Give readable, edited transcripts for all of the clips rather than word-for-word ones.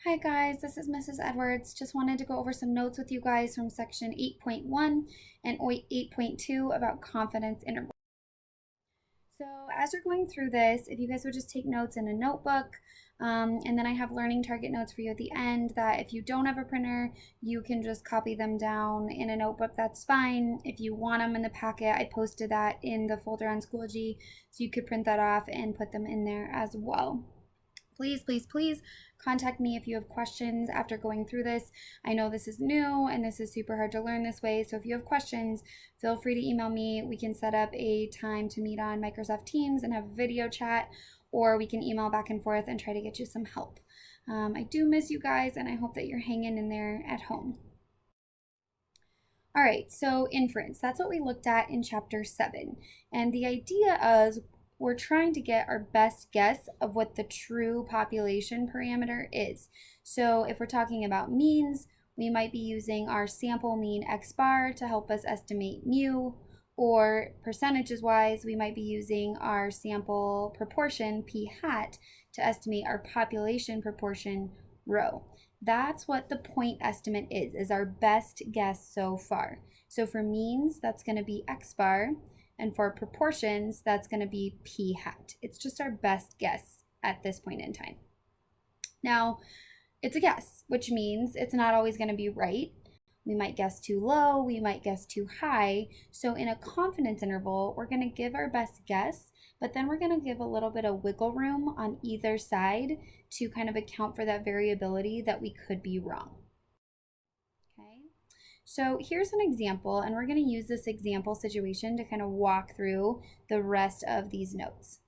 Hi guys, this is Mrs. Edwards. Just wanted to go over some notes with you guys from section 8.1 and 8.2 about confidence intervals. So as you're going through this, if you guys would just take notes in a notebook, and then I have learning target notes for you at the end that if you don't have a printer, you can just copy them down in a notebook, that's fine. If you want them in the packet, I posted that in the folder on Schoology, so you could print that off and put them in there as well. Please, please, please contact me if you have questions after going through this. I know this is new and this is super hard to learn this way, so if you have questions, feel free to email me. We can set up a time to meet on Microsoft Teams and have a video chat, or we can email back and forth and try to get you some help. I do miss you guys, and I hope that you're hanging in there at home. All right, so inference, that's what we looked at in chapter 7. And the idea is we're trying to get our best guess of what the true population parameter is. So if we're talking about means, we might be using our sample mean x bar to help us estimate mu, or percentages wise, we might be using our sample proportion p hat to estimate our population proportion rho. That's what the point estimate is our best guess so far. So for means, that's going to be x bar. And for proportions, that's going to be p hat. It's just our best guess at this point in time. Now, it's a guess, which means it's not always going to be right. We might guess too low, we might guess too high. So in a confidence interval, we're going to give our best guess, but then we're going to give a little bit of wiggle room on either side to kind of account for that variability that we could be wrong. So here's an example, and we're going to use this example situation to kind of walk through the rest of these notes.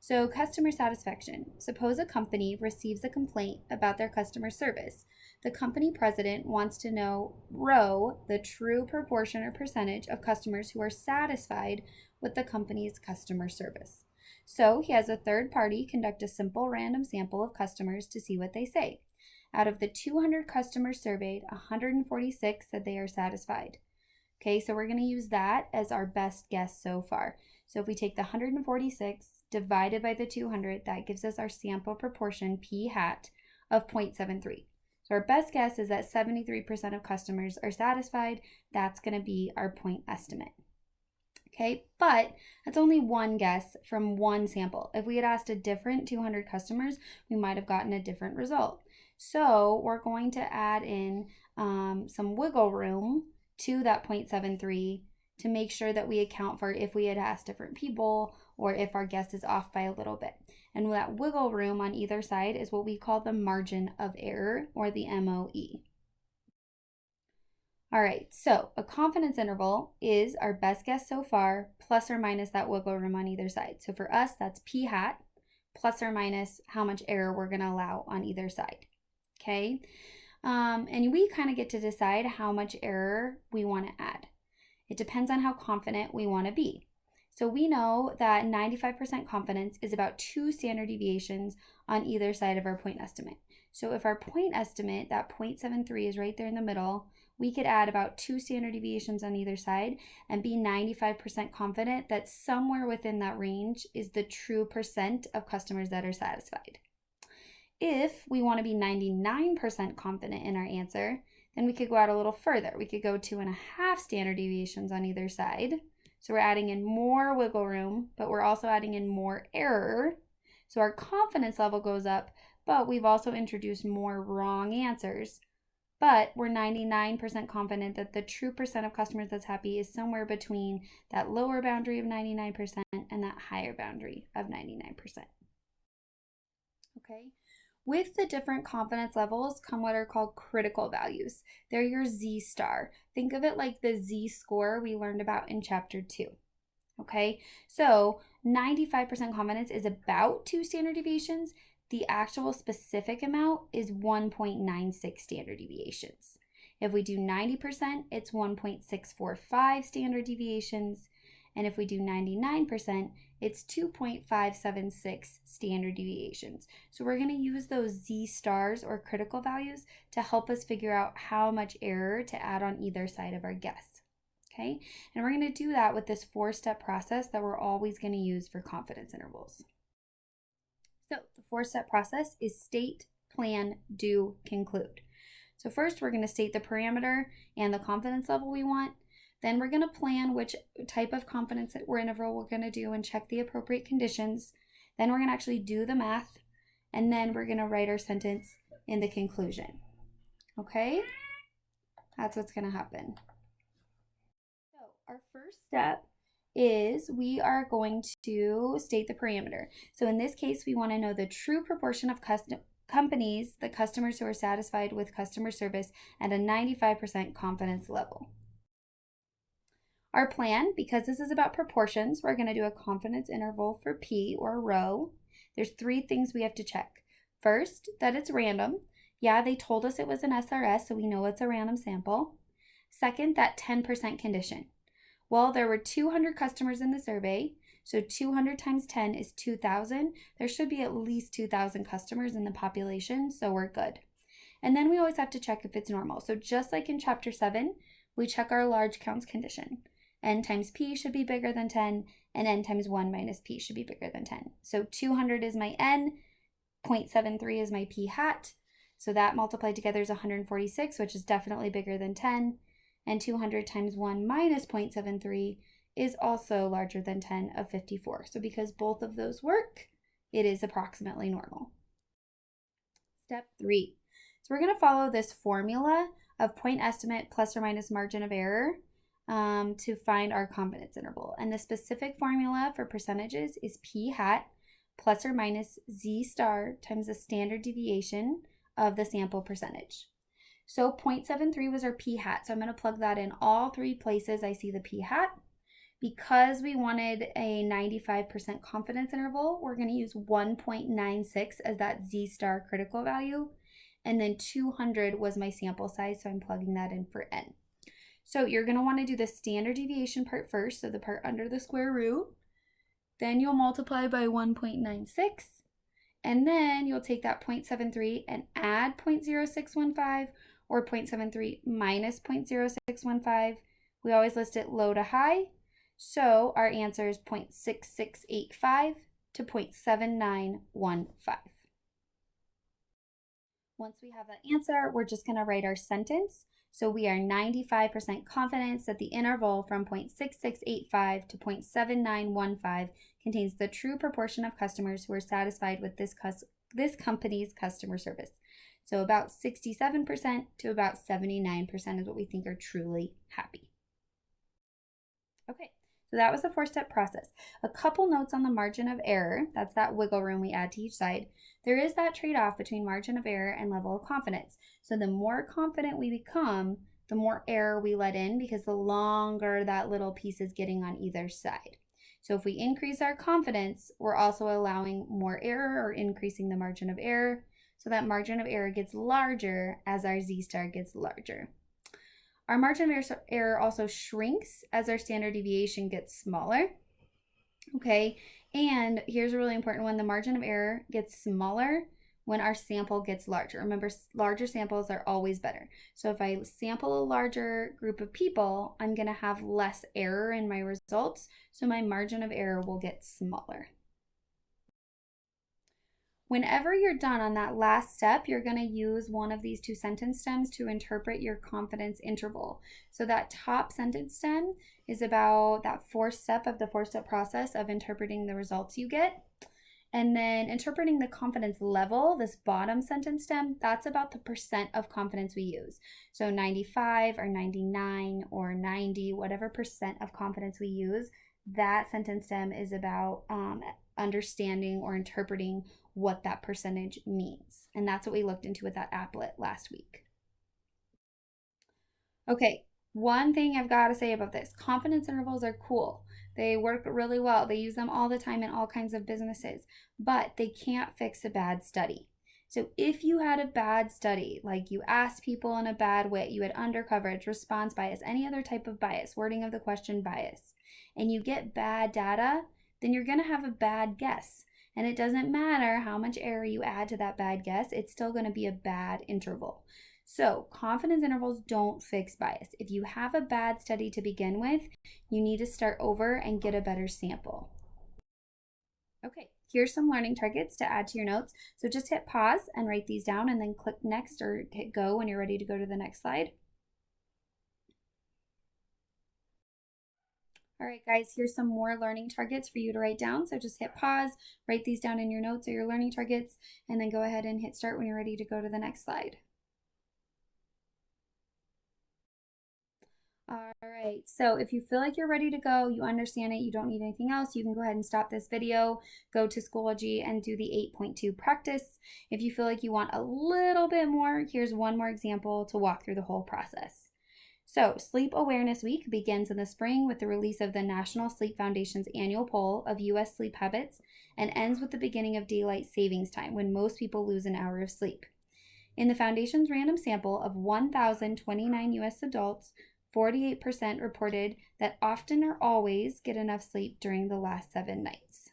So customer satisfaction. Suppose a company receives a complaint about their customer service. The company president wants to know rho, the true proportion or percentage of customers who are satisfied with the company's customer service. So he has a third party conduct a simple random sample of customers to see what they say. Out of the 200 customers surveyed, 146 said they are satisfied. Okay, so we're going to use that as our best guess so far. So if we take the 146 divided by the 200, that gives us our sample proportion p hat of 0.73. So our best guess is that 73% of customers are satisfied. That's going to be our point estimate. Okay, but that's only one guess from one sample. If we had asked a different 200 customers, we might have gotten a different result. So we're going to add in some wiggle room to that 0.73 to make sure that we account for if we had asked different people or if our guess is off by a little bit. And that wiggle room on either side is what we call the margin of error, or the MOE. All right, so a confidence interval is our best guess so far plus or minus that wiggle room on either side. So for us, that's p hat plus or minus how much error we're going to allow on either side. Okay, and we kind of get to decide how much error we want to add. It depends on how confident we want to be. So we know that 95% confidence is about 2 standard deviations on either side of our point estimate. So if our point estimate, that 0.73 is right there in the middle, we could add about 2 standard deviations on either side and be 95% confident that somewhere within that range is the true percent of customers that are satisfied. If we want to be 99% confident in our answer, then we could go out a little further. We could go 2.5 standard deviations on either side. So we're adding in more wiggle room, but we're also adding in more error. So our confidence level goes up, but we've also introduced more wrong answers. But we're 99% confident that the true percent of customers that's happy is somewhere between that lower boundary of 99% and that higher boundary of 99%. Okay. With the different confidence levels come what are called critical values. They're your Z star. Think of it like the Z score we learned about in chapter 2. Okay, so 95% confidence is about 2 standard deviations. The actual specific amount is 1.96 standard deviations. If we do 90%, it's 1.645 standard deviations. And if we do 99%, it's 2.576 standard deviations. So we're going to use those Z stars or critical values to help us figure out how much error to add on either side of our guess. Okay, and we're going to do that with this 4-step process that we're always going to use for confidence intervals. So the 4-step process is state, plan, do, conclude. So first we're going to state the parameter and the confidence level we want. Then we're going to plan which type of confidence or interval we're going to do and check the appropriate conditions. Then we're going to actually do the math, and then we're going to write our sentence in the conclusion. Okay? That's what's going to happen. So our first step is we are going to state the parameter. So in this case, we want to know the true proportion of companies, the customers who are satisfied with customer service at a 95% confidence level. Our plan, because this is about proportions, we're going to do a confidence interval for P, or row. There's 3 things we have to check. First, that it's random. Yeah, they told us it was an SRS, so we know it's a random sample. Second, that 10% condition. Well, there were 200 customers in the survey, so 200 times 10 is 2,000. There should be at least 2,000 customers in the population, so we're good. And then we always have to check if it's normal. So just like in Chapter 7, we check our large counts condition. N times P should be bigger than 10, and N times 1 minus P should be bigger than 10. So 200 is my N, 0.73 is my P hat, so that multiplied together is 146, which is definitely bigger than 10. And 200 times 1 minus 0.73 is also larger than 10 of 54. So because both of those work, it is approximately normal. Step 3. So we're going to follow this formula of point estimate plus or minus margin of error to find our confidence interval. And the specific formula for percentages is P hat plus or minus Z star times the standard deviation of the sample percentage. So 0.73 was our P hat, so I'm going to plug that in all 3 places I see the P hat. Because we wanted a 95% confidence interval, we're going to use 1.96 as that Z star critical value, and then 200 was my sample size, so I'm plugging that in for N. So you're going to want to do the standard deviation part first, so the part under the square root. Then you'll multiply by 1.96. And then you'll take that 0.73 and add 0.0615 or 0.73 minus 0.0615. We always list it low to high. So our answer is 0.6685 to 0.7915. Once we have that answer, we're just going to write our sentence. So we are 95% confident that the interval from 0.6685 to 0.7915 contains the true proportion of customers who are satisfied with this company's customer service. So about 67% to about 79% is what we think are truly happy. Okay, so that was the 4-step process. A couple notes on the margin of error. That's that wiggle room we add to each side. There is that trade-off between margin of error and level of confidence. So the more confident we become, the more error we let in, because the longer that little piece is getting on either side. So if we increase our confidence, we're also allowing more error or increasing the margin of error. So that margin of error gets larger as our Z star gets larger. Our margin of error also shrinks as our standard deviation gets smaller. Okay, and here's a really important one. The margin of error gets smaller when our sample gets larger. Remember, larger samples are always better. So if I sample a larger group of people, I'm going to have less error in my results, so my margin of error will get smaller. Whenever you're done on that last step, you're going to use one of these 2 sentence stems to interpret your confidence interval. So that top sentence stem is about that 4th step of the 4-step process of interpreting the results you get. And then interpreting the confidence level, this bottom sentence stem, that's about the percent of confidence we use. So 95 or 99 or 90, whatever percent of confidence we use, that sentence stem is about understanding or interpreting what that percentage means. And that's what we looked into with that applet last week. Okay, one thing I've got to say about this, confidence intervals are cool. They work really well. They use them all the time in all kinds of businesses, but they can't fix a bad study. So if you had a bad study, like you asked people in a bad way, you had undercoverage, response bias, any other type of bias, wording of the question bias, and you get bad data, then you're going to have a bad guess. And it doesn't matter how much error you add to that bad guess, it's still going to be a bad interval. So confidence intervals don't fix bias. If you have a bad study to begin with, you need to start over and get a better sample. Okay, Here's some learning targets to add to your notes. So just hit pause and write these down and then click next or hit go when you're ready to go to the next slide. All right, guys, here's some more learning targets for you to write down. So just hit pause, write these down in your notes or your learning targets, and then go ahead and hit start when you're ready to go to the next slide. All right, so if you feel like you're ready to go, you understand it, you don't need anything else, you can go ahead and stop this video, go to Schoology and do the 8.2 practice. If you feel like you want a little bit more, here's one more example to walk through the whole process. So, Sleep Awareness Week begins in the spring with the release of the National Sleep Foundation's annual poll of U.S. sleep habits and ends with the beginning of daylight savings time when most people lose an hour of sleep. In the Foundation's random sample of 1,029 U.S. adults, 48% reported that often or always get enough sleep during the last 7 nights.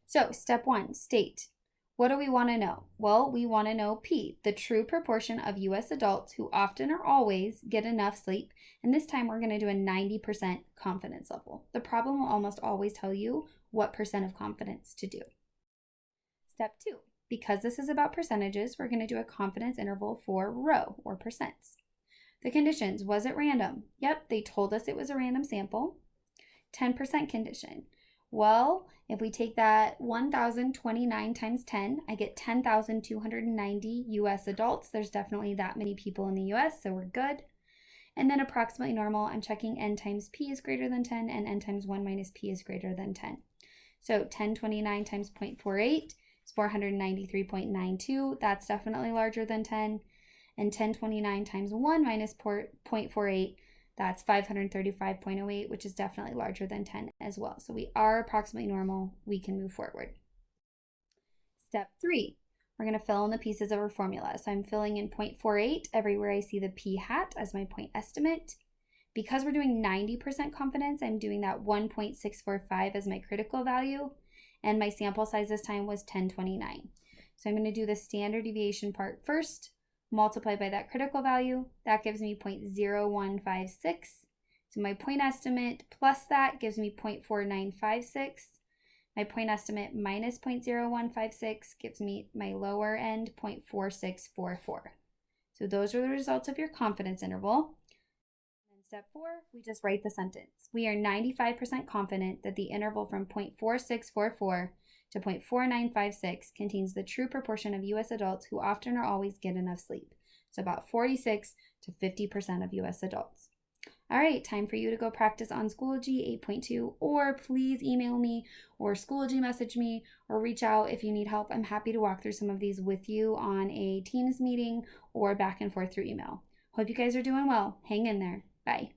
So, step 1, state. What do we want to know? Well, we want to know P, the true proportion of U.S. adults who often or always get enough sleep. And this time we're going to do a 90% confidence level. The problem will almost always tell you what percent of confidence to do. Step 2, because this is about percentages, we're going to do a confidence interval for row or percents. The conditions, was it random? Yep, they told us it was a random sample. 10% condition. Well, if we take that 1,029 times 10, I get 10,290 U.S. adults. There's definitely that many people in the U.S., so we're good. And then approximately normal, I'm checking n times p is greater than 10 and n times 1 minus p is greater than 10. So 1029 times 0.48 is 493.92. That's definitely larger than 10. And 1029 times 1 minus 0.48, that's 535.08, which is definitely larger than 10 as well. So we are approximately normal. We can move forward. Step 3, we're going to fill in the pieces of our formula. So I'm filling in 0.48 everywhere I see the p hat as my point estimate. Because we're doing 90% confidence, I'm doing that 1.645 as my critical value. And my sample size this time was 1029. So I'm going to do the standard deviation part first. Multiply by that critical value, that gives me 0.0156. So my point estimate plus that gives me 0.4956. My point estimate minus 0.0156 gives me my lower end 0.4644. So those are the results of your confidence interval. And step 4, we just write the sentence. We are 95% confident that the interval from 0.4644 to 0.4956 contains the true proportion of U.S. adults who often or always get enough sleep. So about 46 to 50% of U.S. adults. All right, time for you to go practice on Schoology 8.2, or please email me or Schoology message me or reach out if you need help. I'm happy to walk through some of these with you on a Teams meeting or back and forth through email. Hope you guys are doing well. Hang in there. Bye.